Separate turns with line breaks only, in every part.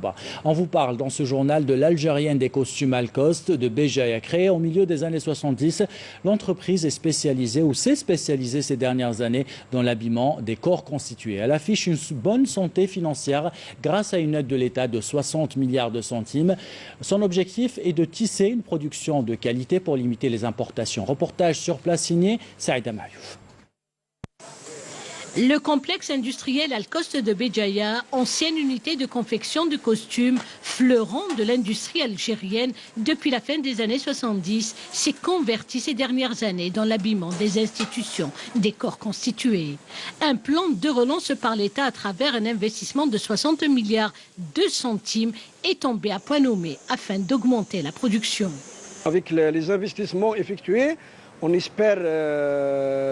Merba. On vous parle dans ce journal de l'Algérienne des costumes Al-Kost de Béjaïa. Créée au milieu des années 70, l'entreprise est spécialisée ou s'est spécialisée ces dernières années dans l'habillement des corps constitués. Elle affiche une bonne santé financière grâce à une aide de l'État de 60 milliards de centimes. Son objectif est de tisser une production de qualité pour limiter les importations. Reportage sur place signé Saïda Mariouf.
Le complexe industriel Al-Kost de Béjaïa, ancienne unité de confection de costumes, fleuron de l'industrie algérienne depuis la fin des années 70, s'est converti ces dernières années dans l'habillement des institutions, des corps constitués. Un plan de relance par l'État à travers un investissement de 60 milliards de centimes est tombé à point nommé afin d'augmenter la production.
Avec les investissements effectués, on espère,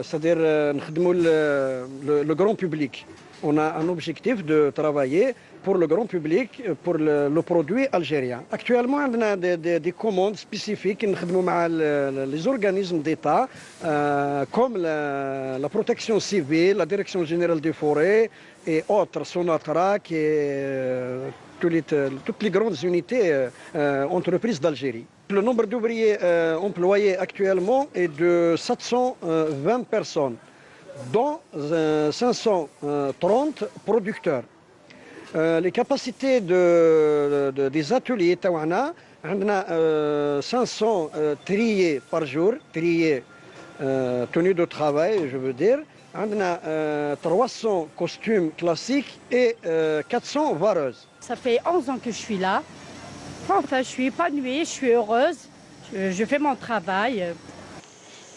c'est-à-dire le grand public. On a un objectif de travailler pour le grand public, pour le produit algérien. Actuellement, on a des commandes spécifiques les organismes d'État, comme la protection civile, la direction générale des forêts et autres, Sonatrach et toutes les grandes unités entreprises d'Algérie. Le nombre d'ouvriers employés actuellement est de 720 personnes, dont 530 producteurs. Les capacités des ateliers Tawana, on a 500 triés par jour, triés tenues de travail, je veux dire. On a 300 costumes classiques et 400 vareuses.
Ça fait 11 ans que je suis là. Enfin, je suis épanouie, je suis heureuse, je fais mon travail.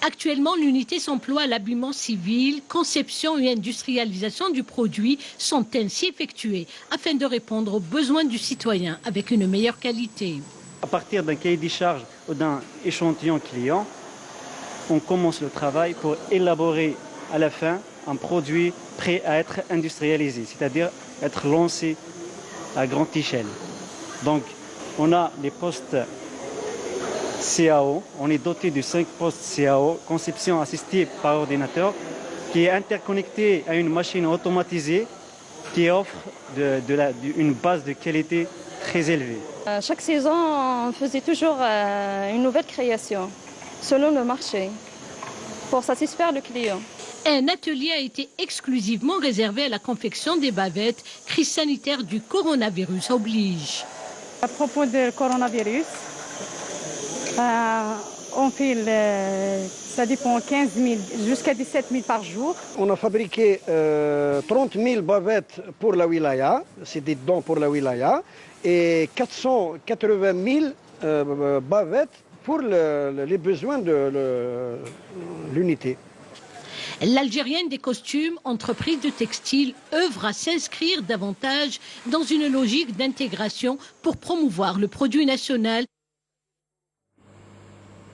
Actuellement, l'unité s'emploie à l'habillement civil, conception et industrialisation du produit sont ainsi effectuées afin de répondre aux besoins du citoyen avec une meilleure qualité.
À partir d'un cahier des charges ou d'un échantillon client, on commence le travail pour élaborer à la fin un produit prêt à être industrialisé, c'est-à-dire être lancé à grande échelle. Donc, on a les postes CAO, on est doté de 5 postes CAO, conception assistée par ordinateur, qui est interconnecté à une machine automatisée qui offre une base de qualité très élevée.
Chaque saison, on faisait toujours une nouvelle création, selon le marché, pour satisfaire le client.
Un atelier a été exclusivement réservé à la confection des bavettes. Crise sanitaire du coronavirus oblige.
À propos du coronavirus, on fait, ça dépend, 15 000 jusqu'à 17 000 par jour.
On a fabriqué 30 000 bavettes pour la wilaya, c'est des dons pour la wilaya, et 480 000 bavettes pour les besoins de l'unité.
L'Algérienne des costumes, entreprise de textile, œuvre à s'inscrire davantage dans une logique d'intégration pour promouvoir le produit national.